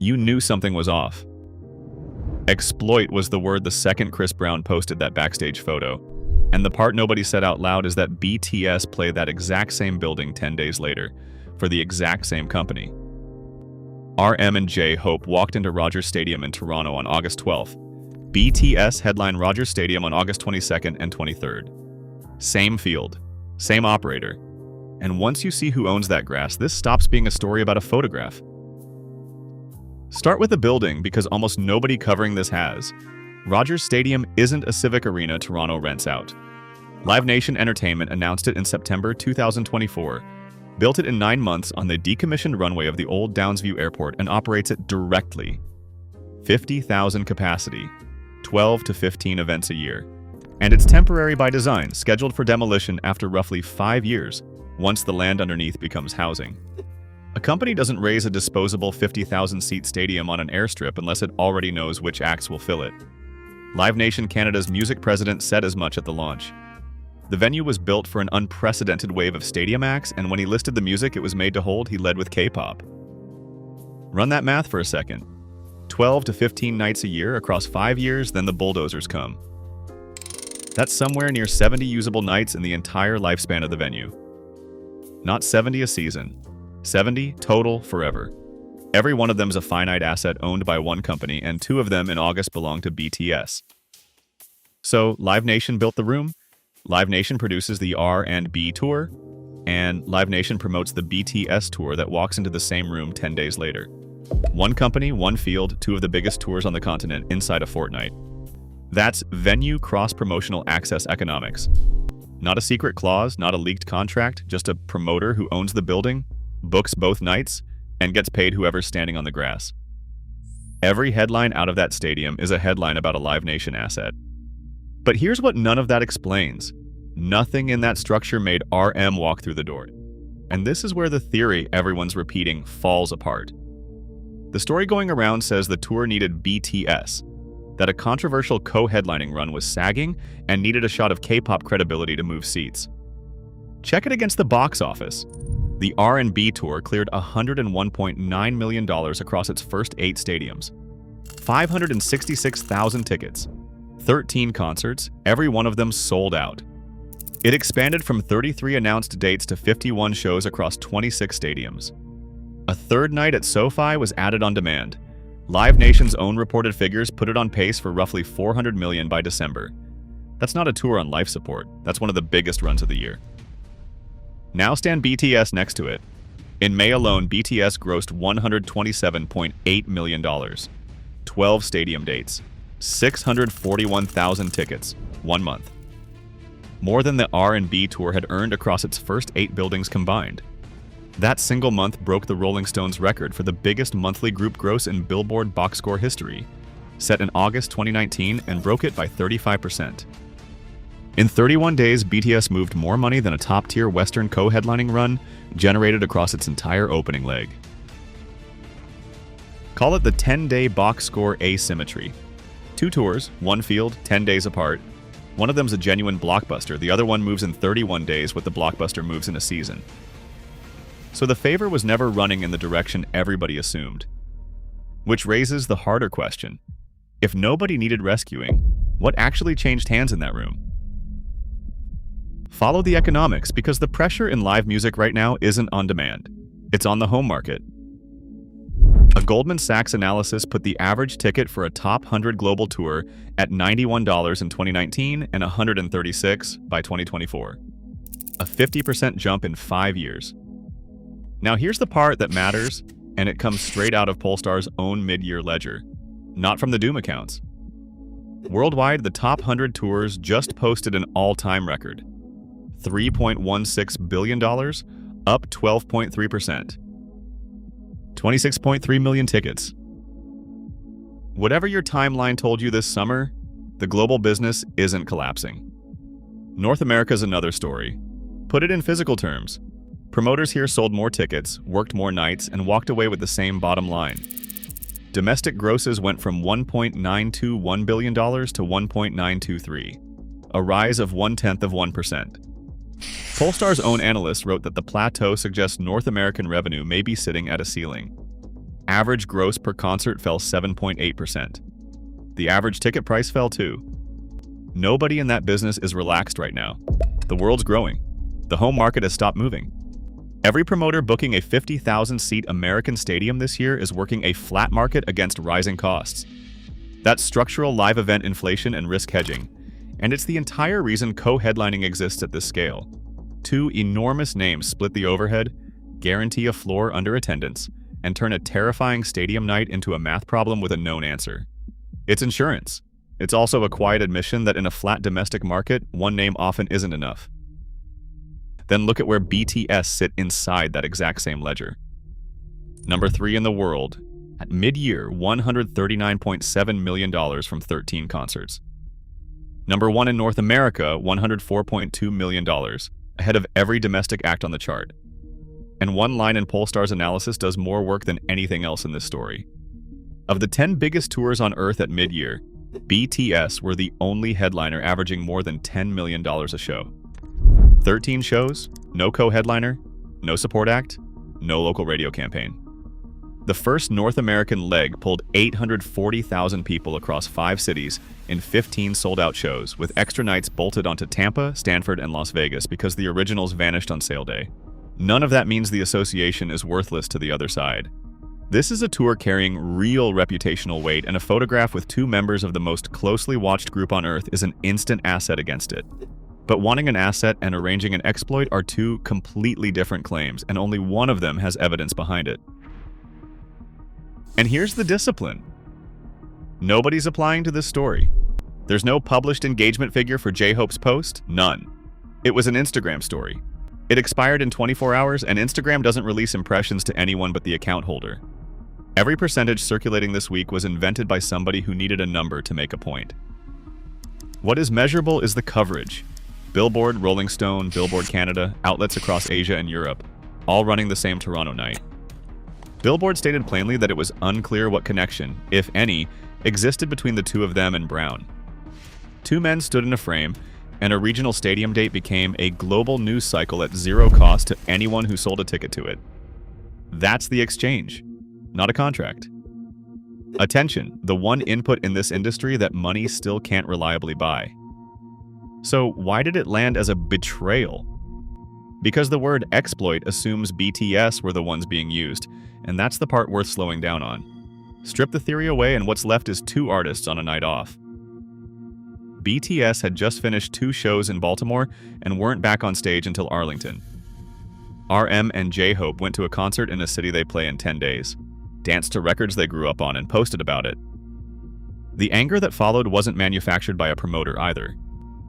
you knew something was off. Exploit was the word the second Chris Brown posted that backstage photo, and the part nobody said out loud is that BTS played that exact same building 10 days later, for the exact same company. RM and J-Hope walked into Rogers Stadium in Toronto on August 12th. BTS headlined Rogers Stadium on August 22nd and 23rd. Same field, same operator. And once you see who owns that grass, this stops being a story about a photograph. Start with the building, because almost nobody covering this has. Rogers Stadium isn't a civic arena Toronto rents out. Live Nation Entertainment announced it in September 2024, built it in 9 months on the decommissioned runway of the old Downsview Airport, and operates it directly. 50,000 capacity, 12 to 15 events a year. And it's temporary by design, scheduled for demolition after roughly 5 years, once the land underneath becomes housing. A company doesn't raise a disposable 50,000-seat stadium on an airstrip unless it already knows which acts will fill it. Live Nation Canada's music president said as much at the launch. The venue was built for an unprecedented wave of stadium acts, and when he listed the music it was made to hold, he led with Kpop. Run that math for a second. 12 to 15 nights a year across 5 years, then the bulldozers come. That's somewhere near 70 usable nights in the entire lifespan of the venue. Not 70 a season. 70 total forever. Every one of them's a finite asset owned by one company, and 2 of them in August belong to BTS. So, Live Nation built the room, Live Nation produces the R&B tour, and Live Nation promotes the BTS tour that walks into the same room 10 days later. One company, one field, 2 of the biggest tours on the continent inside a fortnight. That's venue cross-promotional access economics. Not a secret clause, not a leaked contract, just a promoter who owns the building, books both nights, and gets paid whoever's standing on the grass. Every headline out of that stadium is a headline about a Live Nation asset. But here's what none of that explains. Nothing in that structure made RM walk through the door. And this is where the theory everyone's repeating falls apart. The story going around says the tour needed BTS, that a controversial co-headlining run was sagging and needed a shot of Kpop credibility to move seats. Check it against the box office. The R&B tour cleared $101.9 million across its first 8 stadiums. 566,000 tickets. 13 concerts, every one of them sold out. It expanded from 33 announced dates to 51 shows across 26 stadiums. A third night at SoFi was added on demand. Live Nation's own reported figures put it on pace for roughly $400 million by December. That's not a tour on life support, that's one of the biggest runs of the year. Now stand BTS next to it. In May alone, BTS grossed $127.8 million. 12 stadium dates. 641,000 tickets, 1 month. More than the R&B tour had earned across its first 8 buildings combined. That single month broke the Rolling Stones record for the biggest monthly group gross in Billboard Boxscore history, set in August 2019, and broke it by 35%. In 31 days, BTS moved more money than a top-tier Western co-headlining run generated across its entire opening leg. Call it the 10-Day Boxscore Asymmetry. 2 tours, 1 field, 10 days apart. One of them's a genuine blockbuster, the other one moves in 31 days what the blockbuster moves in a season. So the favor was never running in the direction everybody assumed. Which raises the harder question. If nobody needed rescuing, what actually changed hands in that room? Follow the economics, because the pressure in live music right now isn't on demand. It's on the home market. A Goldman Sachs analysis put the average ticket for a top 100 global tour at $91 in 2019 and $136 by 2024. A 50% jump in 5 years. Now here's the part that matters, and it comes straight out of Polestar's own mid-year ledger, not from the Doom accounts. Worldwide, the top 100 tours just posted an all-time record. $3.16 billion, up 12.3%. 26.3 million tickets. Whatever your timeline told you this summer, the global business isn't collapsing. North America's another story. Put it in physical terms. Promoters here sold more tickets, worked more nights, and walked away with the same bottom line. Domestic grosses went from $1.921 billion to $1.923, a rise of 0.1%. Polestar's own analyst wrote that the plateau suggests North American revenue may be sitting at a ceiling. Average gross per concert fell 7.8%. The average ticket price fell too. Nobody in that business is relaxed right now. The world's growing. The home market has stopped moving. Every promoter booking a 50,000-seat American stadium this year is working a flat market against rising costs. That's structural live event inflation and risk hedging. And it's the entire reason co-headlining exists at this scale. Two enormous names split the overhead, guarantee a floor under attendance, and turn a terrifying stadium night into a math problem with a known answer. It's insurance. It's also a quiet admission that in a flat domestic market, one name often isn't enough. Then look at where BTS sit inside that exact same ledger. Number 3 in the world, at mid-year, $139.7 million from 13 concerts. Number 1 in North America, $104.2 million, ahead of every domestic act on the chart. And one line in Polestar's analysis does more work than anything else in this story. Of the 10 biggest tours on Earth at mid-year, BTS were the only headliner averaging more than $10 million a show. 13 shows, no co-headliner, no support act, no local radio campaign. The first North American leg pulled 840,000 people across 5 cities in 15 sold-out shows, with extra nights bolted onto Tampa, Stanford, and Las Vegas because the originals vanished on sale day. None of that means the association is worthless to the other side. This is a tour carrying real reputational weight, and a photograph with 2 members of the most closely watched group on Earth is an instant asset against it. But wanting an asset and arranging an exploit are 2 completely different claims, and only one of them has evidence behind it. And here's the discipline. Nobody's applying to this story. There's no published engagement figure for J-Hope's post, none. It was an Instagram story. It expired in 24 hours, and Instagram doesn't release impressions to anyone but the account holder. Every percentage circulating this week was invented by somebody who needed a number to make a point. What is measurable is the coverage. Billboard, Rolling Stone, Billboard Canada, outlets across Asia and Europe, all running the same Toronto night. Billboard stated plainly that it was unclear what connection, if any, existed between the 2 of them and Brown. 2 men stood in a frame, and a regional stadium date became a global news cycle at 0 cost to anyone who sold a ticket to it. That's the exchange, not a contract. Attention, the one input in this industry that money still can't reliably buy. So why did it land as a betrayal? Because the word exploit assumes BTS were the ones being used, and that's the part worth slowing down on. Strip the theory away and what's left is 2 artists on a night off. BTS had just finished 2 shows in Baltimore and weren't back on stage until Arlington. RM and J-Hope went to a concert in a city they play in 10 days, danced to records they grew up on, and posted about it. The anger that followed wasn't manufactured by a promoter either.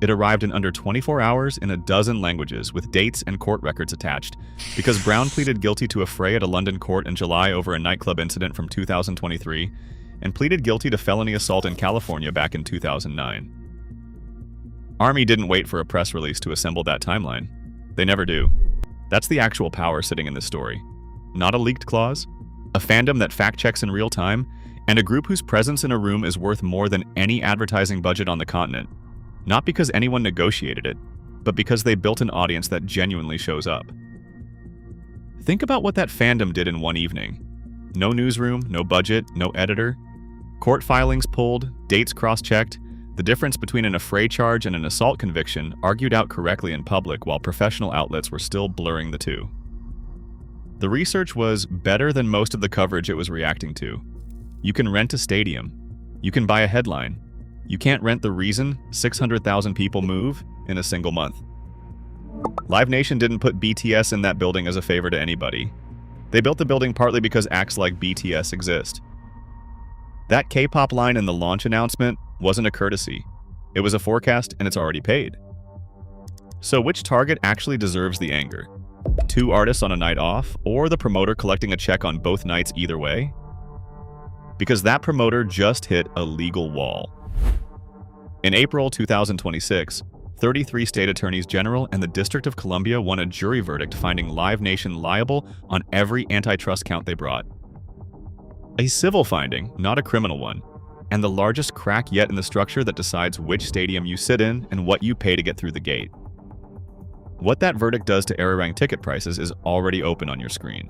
It arrived in under 24 hours in a dozen languages with dates and court records attached, because Brown pleaded guilty to a fray at a London court in July over a nightclub incident from 2023 and pleaded guilty to felony assault in California back in 2009. Army didn't wait for a press release to assemble that timeline. They never do. That's the actual power sitting in this story. Not a leaked clause, a fandom that fact-checks in real time, and a group whose presence in a room is worth more than any advertising budget on the continent. Not because anyone negotiated it, but because they built an audience that genuinely shows up. Think about what that fandom did in one evening. No newsroom, no budget, no editor. Court filings pulled, dates cross-checked, the difference between an affray charge and an assault conviction argued out correctly in public while professional outlets were still blurring the 2. The research was better than most of the coverage it was reacting to. You can rent a stadium. You can buy a headline. You can't rent the reason 600,000 people move in a single month. Live Nation didn't put BTS in that building as a favor to anybody. They built the building partly because acts like BTS exist. That Kpop line in the launch announcement wasn't a courtesy. It was a forecast, and it's already paid. So which target actually deserves the anger? 2 artists on a night off, or the promoter collecting a check on both nights either way? Because that promoter just hit a legal wall. In April 2026, 33 state attorneys general and the District of Columbia won a jury verdict finding Live Nation liable on every antitrust count they brought. A civil finding, not a criminal one, and the largest crack yet in the structure that decides which stadium you sit in and what you pay to get through the gate. What that verdict does to era-ranked ticket prices is already open on your screen.